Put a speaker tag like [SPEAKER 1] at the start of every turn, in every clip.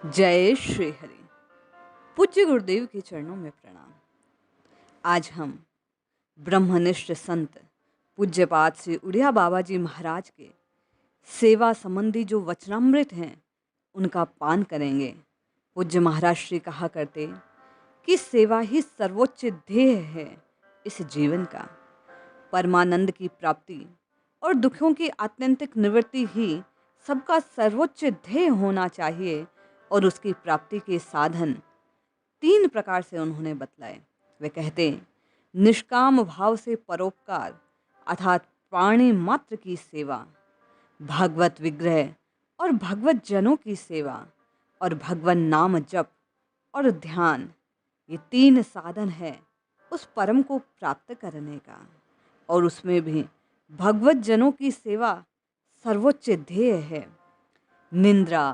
[SPEAKER 1] जय श्री हरि। पूज्य गुरुदेव के चरणों में प्रणाम। आज हम ब्रह्मनिष्ठ संत पूज्यपाद श्री उड़िया बाबा जी महाराज के सेवा संबंधी जो वचनामृत हैं उनका पान करेंगे। पूज्य महाराज श्री कहा करते कि सेवा ही सर्वोच्च ध्येय है इस जीवन का। परमानंद की प्राप्ति और दुखों की आत्यंतिक निवृत्ति ही सबका सर्वोच्च ध्येय होना चाहिए और उसकी प्राप्ति के साधन 3 प्रकार से उन्होंने बतलाए। वे कहते निष्काम भाव से परोपकार अर्थात प्राणी मात्र की सेवा, भागवत विग्रह और भगवत जनों की सेवा और भगवन नाम जप और ध्यान, ये 3 साधन है उस परम को प्राप्त करने का। और उसमें भी भगवत जनों की सेवा सर्वोच्च ध्येय है। निंद्रा,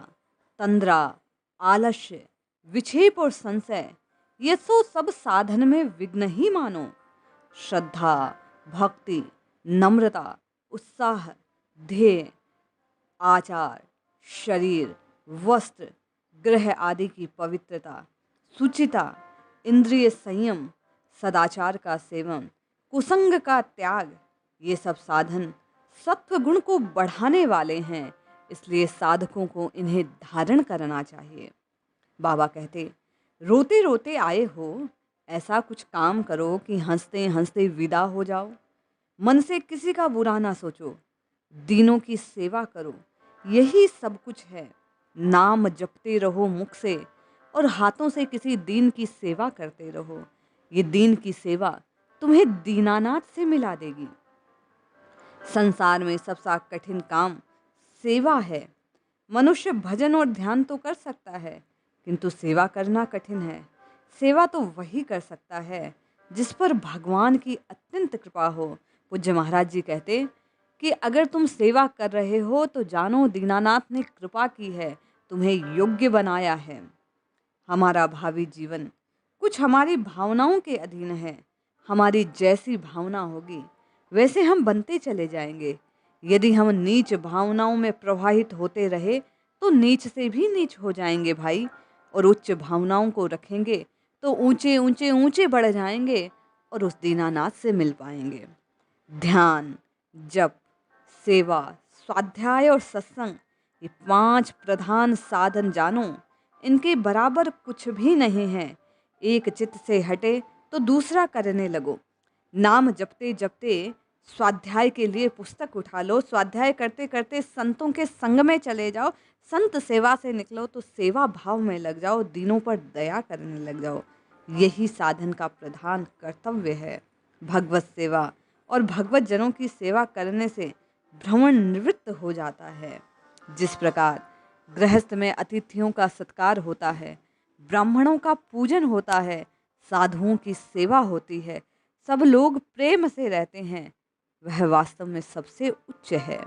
[SPEAKER 1] तंद्रा, आलस्य, विक्षेप और संशय ये तो सब साधन में विघ्न ही मानो। श्रद्धा, भक्ति, नम्रता, उत्साह, ध्येय, आचार, शरीर, वस्त्र, ग्रह आदि की पवित्रता, सुचिता, इंद्रिय संयम, सदाचार का सेवन, कुसंग का त्याग, ये सब साधन सत्व गुण को बढ़ाने वाले हैं। इसलिए साधकों को इन्हें धारण करना चाहिए। बाबा कहते रोते रोते आए हो, ऐसा कुछ काम करो कि हंसते हंसते विदा हो जाओ। मन से किसी का बुरा ना सोचो, दीनों की सेवा करो, यही सब कुछ है। नाम जपते रहो मुख से और हाथों से किसी दीन की सेवा करते रहो। ये दीन की सेवा तुम्हें दीनानाथ से मिला देगी। संसार में सबसे कठिन काम सेवा है। मनुष्य भजन और ध्यान तो कर सकता है, किंतु सेवा करना कठिन है। सेवा तो वही कर सकता है जिस पर भगवान की अत्यंत कृपा हो। पूज्य महाराज जी कहते कि अगर तुम सेवा कर रहे हो तो जानो दीनानाथ ने कृपा की है, तुम्हें योग्य बनाया है। हमारा भावी जीवन कुछ हमारी भावनाओं के अधीन है। हमारी जैसी भावना होगी वैसे हम बनते चले जाएंगे। यदि हम नीच भावनाओं में प्रवाहित होते रहे तो नीच से भी नीच हो जाएंगे भाई, और उच्च भावनाओं को रखेंगे तो ऊंचे ऊंचे ऊंचे बढ़ जाएंगे और उस दीनानाथ से मिल पाएंगे। ध्यान, जप, सेवा, स्वाध्याय और सत्संग, ये 5 प्रधान साधन जानो, इनके बराबर कुछ भी नहीं है। एक चित्त से हटे तो दूसरा करने लगो। नाम जपते जपते स्वाध्याय के लिए पुस्तक उठा लो, स्वाध्याय करते करते संतों के संग में चले जाओ, संत सेवा से निकलो तो सेवा भाव में लग जाओ, दीनों पर दया करने लग जाओ। यही साधन का प्रधान कर्तव्य है। भगवत सेवा और भगवत जनों की सेवा करने से भ्रमण निवृत्त हो जाता है। जिस प्रकार गृहस्थ में अतिथियों का सत्कार होता है, ब्राह्मणों का पूजन होता है, साधुओं की सेवा होती है, सब लोग प्रेम से रहते हैं, वह वास्तव में सबसे उच्च है।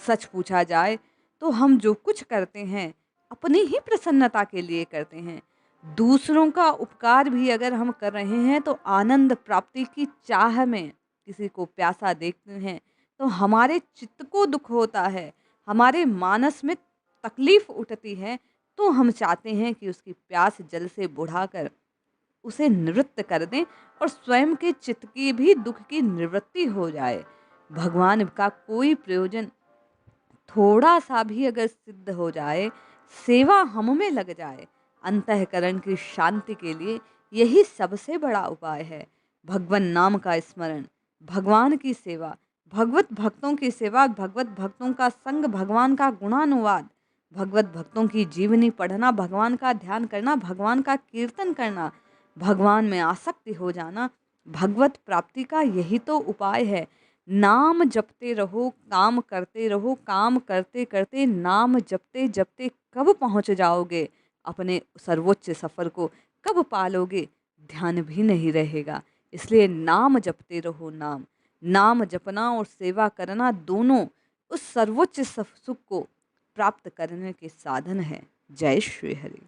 [SPEAKER 1] सच पूछा जाए तो हम जो कुछ करते हैं अपनी ही प्रसन्नता के लिए करते हैं। दूसरों का उपकार भी अगर हम कर रहे हैं तो आनंद प्राप्ति की चाह में किसी को प्यासा देखते हैं तो हमारे चित्त को दुख होता है, हमारे मानस में तकलीफ उठती है, तो हम चाहते हैं कि उसकी प्यास जल से बुझाकर उसे निवृत्त कर दें और स्वयं के चित्त की भी दुख की निवृत्ति हो जाए। भगवान का कोई प्रयोजन थोड़ा सा भी अगर सिद्ध हो जाए, सेवा हम में लग जाए, अंतःकरण की शांति के लिए यही सबसे बड़ा उपाय है। भगवान नाम का स्मरण, भगवान की सेवा, भगवत भक्तों की सेवा, भगवत भक्तों का संग, भगवान का गुणानुवाद, भगवत भक्तों की जीवनी पढ़ना, भगवान का ध्यान करना, भगवान का कीर्तन करना, भगवान में आसक्ति हो जाना, भगवत प्राप्ति का यही तो उपाय है। नाम जपते रहो, काम करते रहो, काम करते करते नाम जपते जपते कब पहुंच जाओगे अपने सर्वोच्च सफर को, कब पालोगे, ध्यान भी नहीं रहेगा। इसलिए नाम जपते रहो। नाम जपना और सेवा करना दोनों उस सर्वोच्च सुख को प्राप्त करने के साधन है। जय श्री हरि।